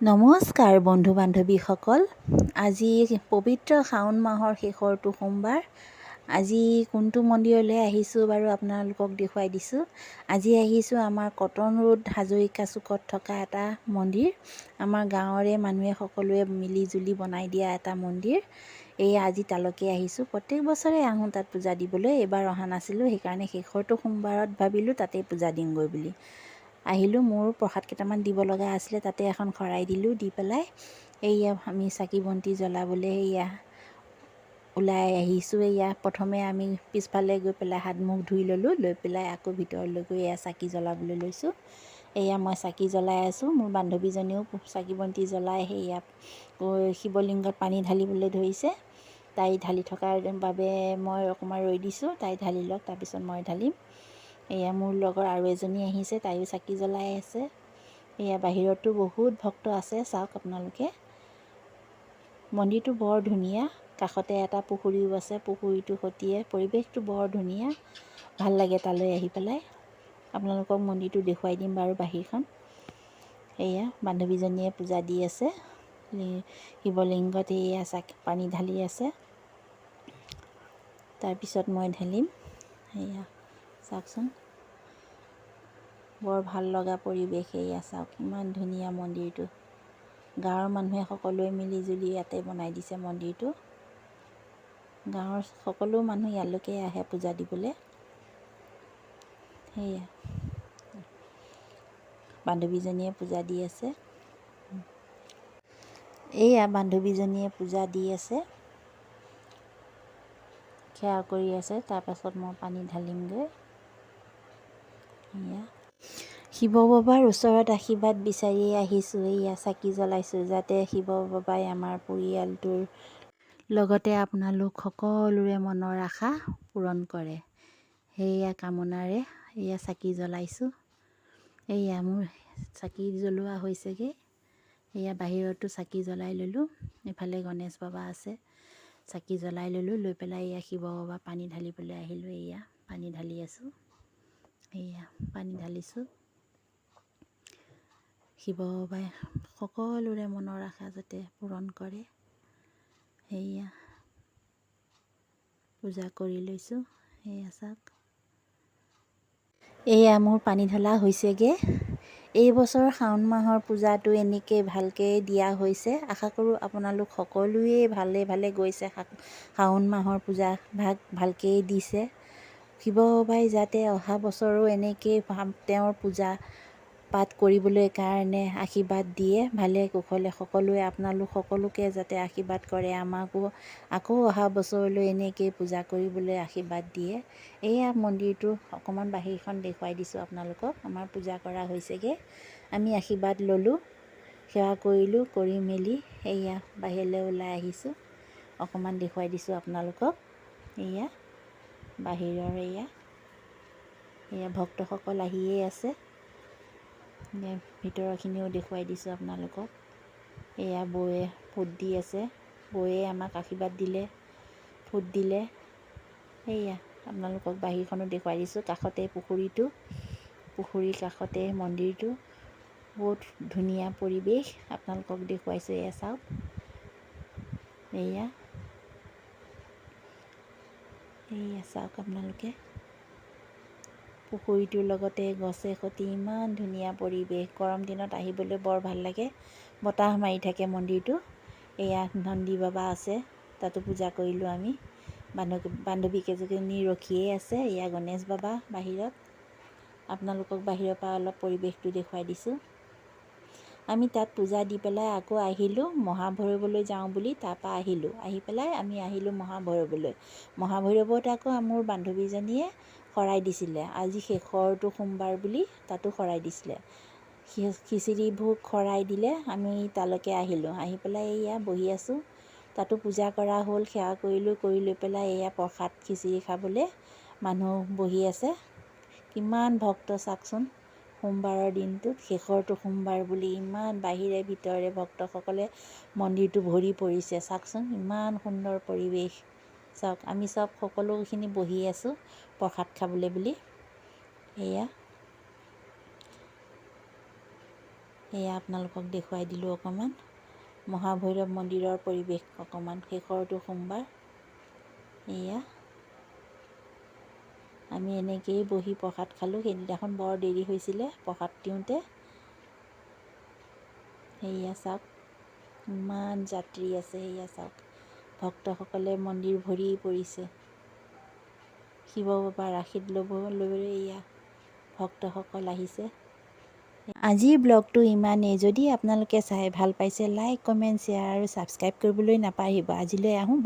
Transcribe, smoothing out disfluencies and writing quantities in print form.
নমস্কাৰ বন্ধু বান্ধৱীসকল। আজি পবিত্ৰ শাওণ মাহৰ শেষৰটো সোমবাৰ। আজি কোনটো মন্দিৰলৈ আহিছোঁ বাৰু আপোনালোকক দেখুৱাই দিছোঁ। আজি আহিছোঁ আমাৰ কটন ৰোড হাজৰিকা চুকত থকা এটা মন্দিৰ। আমাৰ গাঁৱৰে মানুহে সকলোৱে মিলি জুলি বনাই দিয়া এটা মন্দিৰ। আজি তালৈকে আহিছোঁ। প্ৰত্যেক বছৰে আহোঁ তাত পূজা দিবলৈ। এইবাৰ অহা নাছিলোঁ, সেইকাৰণে শেষৰটো সোমবাৰত ভাবিলোঁ তাতেই পূজা দিমগৈ বুলি আহিলোঁ। মোৰ প্ৰসাদ কেইটামান দিব লগা আছিলে, তাতে এখন শৰাই দিলোঁ। দি পেলাই আমি চাকি বন্তি জ্বলাবলৈ ওলাই আহিছোঁ। প্ৰথমে আমি পিছফালে গৈ পেলাই হাত মুখ ধুই ল'লোঁ। লৈ পেলাই আকৌ ভিতৰলৈ গৈ চাকি জ্বলাবলৈ লৈছোঁ। মই চাকি জ্বলাই আছোঁ। মোৰ বান্ধৱীজনীও চাকি বন্তি জ্বলাই শিৱলিংগত পানী ঢালিবলৈ ধৰিছে। তাই ঢালি থকাৰ বাবে মই অকণমান ৰৈ দিছোঁ। তাই ঢালি লওক, তাৰপিছত মই ঢালিম। মোৰ লগৰ আৰু এজনী আহিছে, তাইও চাকি জ্বলাই আছে। বাহিৰতো বহুত ভক্ত আছে, চাওক আপোনালোকে। মন্দিৰটো বৰ ধুনীয়া। কাষতে এটা পুখুৰীও আছে। পুখুৰীটোৰ সৈতে পৰিৱেশটো বৰ ধুনীয়া, ভাল লাগে তালৈ আহি পেলাই। আপোনালোকক মন্দিৰটো দেখুৱাই দিম বাৰু বাহিৰখন। বান্ধৱীজনীয়ে পূজা দি আছে শিৱলিংগত। চাকি পানী ঢালি আছে। তাৰপিছত মই ঢালিম। চাওকচোন, বৰ ভাল লগা পৰিৱেশ। চাওক, ইমান ধুনীয়া মন্দিৰটো। গাঁৱৰ মানুহে সকলোৱে মিলি জুলি ইয়াতে বনাই দিছে মন্দিৰটো। গাঁৱৰ সকলো মানুহ ইয়ালৈকে আহে পূজা দিবলৈ। বান্ধৱীজনীয়ে পূজা দি আছে। বান্ধৱীজনীয়ে পূজা দি আছে, সেৱা কৰি আছে। তাৰপাছত মই পানী ঢালিমগৈ। শিৱ বাবাৰ ওচৰত আশীৰ্বাদ বিচাৰি আহিছোঁ। চাকি জ্বলাইছোঁ, যাতে শিৱ বাবাই আমাৰ পৰিয়ালটোৰ লগতে আপোনালোক সকলোৰে মনৰ আশা পূৰণ কৰে, সেয়া কামনাৰে চাকি জ্বলাইছোঁ। মোৰ চাকি জ্বলোৱা হৈছেগৈ। বাহিৰতো চাকি জ্বলাই ল'লোঁ। এইফালে গণেশ বাবা আছে, চাকি জ্বলাই ল'লোঁ। লৈ পেলাই শিৱ বাবা পানী ঢালিবলৈ আহিলোঁ। পানী ঢালি আছোঁ। পানী ঢালিছোঁ। শিৱ বাবাই সকলোৰে মনৰ আশা যাতে পূৰণ কৰে, পূজা কৰি লৈছোঁ। চাওক, মোৰ পানী ঢলা হৈছেগৈ। এই বছৰ শাওণ মাহৰ পূজাটো এনেকৈ ভালকৈ দিয়া হৈছে। আশা কৰোঁ আপোনালোক সকলোৱে ভালে ভালে গৈছে। শাওণ মাহৰ পূজা ভালকৈ দিছে। শিৱ বাবাই যাতে অহা বছৰো এনেকৈ তেওঁৰ পূজা পাঠ কৰিবলৈ কাৰণে আশীৰ্বাদ দিয়ে, ভালে কুশলে সকলোৱে। আপোনালোক সকলোকে যাতে আশীৰ্বাদ কৰে, আমাকো আকৌ অহা বছৰলৈ এনেকৈ পূজা কৰিবলৈ আশীৰ্বাদ দিয়ে। মন্দিৰটো অকণমান বাহিৰখন দেখুৱাই দিছোঁ আপোনালোকক। আমাৰ পূজা কৰা হৈছেগৈ। আমি আশীৰ্বাদ ল'লোঁ, সেৱা কৰিলোঁ। কৰি মেলি বাহিৰলৈ ওলাই আহিছোঁ। অকণমান দেখুৱাই দিছোঁ আপোনালোকক। বাহিৰৰ ভক্তসকল আহিয়ে আছে। ভিতৰৰখিনিও দেখুৱাই দিছোঁ আপোনালোকক। বৌয়ে ফুট দি আছে। বৌয়ে আমাক আশীৰ্বাদ দিলে, ফুট দিলে। আপোনালোকক বাহিৰখনো দেখুৱাই দিছোঁ। কাষতে পুখুৰীটো, পুখুৰীৰ কাষতে মন্দিৰটো। বহুত ধুনীয়া পৰিৱেশ, আপোনালোকক দেখুৱাইছোঁ। চাওক, চাওক আপোনালোকে। পুখুৰীটোৰ লগতে গছে খতি ইমান ধুনীয়া পৰিৱেশ। গৰম দিনত আহিবলৈ বৰ ভাল লাগে। বতাহ মাৰি থাকে মন্দিৰটো। নন্দী বাবা আছে, তাতো পূজা কৰিলোঁ আমি। বান্ধৱী কেইজনী ৰখিয়েই আছে। গণেশ বাবা বাহিৰত। আপোনালোকক বাহিৰৰ পৰা অলপ পৰিৱেশটো দেখুৱাই দিছোঁ। আমি তাত পূজা দি পেলাই আকৌ আহিলোঁ মহাভৈৰৱলৈ যাওঁ বুলি। তাৰপৰা আহিলোঁ, আহি পেলাই আমি আহিলোঁ মহাভৈৰৱলৈ। মহাভৈৰৱত আকৌ মোৰ বান্ধৱীজনীয়ে শৰাই দিছিলে। আজি শেষৰটো সোমবাৰ বুলি তাতো শৰাই দিছিলে। খিচিৰি ভোগ শৰাই দিলে। আমি তালৈকে আহিলোঁ। আহি পেলাই বহি আছোঁ। তাতো পূজা কৰা হ'ল, সেৱা কৰিলোঁ। কৰি লৈ পেলাই প্ৰসাদ খিচিৰি খাবলৈ মানুহ বহি আছে। কিমান ভক্ত চাওকচোন। সোমবাৰৰ দিনটোত শেষৰটো সোমবাৰ বুলি ইমান বাহিৰে ভিতৰে ভক্তসকলে মন্দিৰটো ভৰি পৰিছে। চাওকচোন, ইমান সুন্দৰ পৰিৱেশ। চাওক, আমি চব সকলোখিনি বহি আছোঁ প্ৰসাদ খাবলৈ বুলি। এয়া আপোনালোকক দেখুৱাই দিলোঁ অকণমান মহাভৈৰৱ মন্দিৰৰ পৰিৱেশ অকণমান। শেষৰটো সোমবাৰ এয়া আমি এনেকৈয়ে বহি প্ৰসাদ খালোঁ। সেইদিনাখন বৰ দেৰি হৈছিলে প্ৰসাদ দিওঁতে। সেয়া চাওক ইমান যাত্ৰী আছে। সেয়া চাওক ভক্তসকলে মন্দিৰ ভৰি পৰিছে। শিৱ বাবাৰ আশীৰ্বাদ ল'বলৈ এয়া ভক্তসকল আহিছে। আজিৰ ব্লগটো ইমানেই। যদি আপোনালোকে চাই ভাল পাইছে লাইক কমেণ্ট শ্বেয়াৰ আৰু ছাবস্ক্ৰাইব কৰিবলৈ নাপাহৰিব। আজিলৈ আহোঁ। বাই।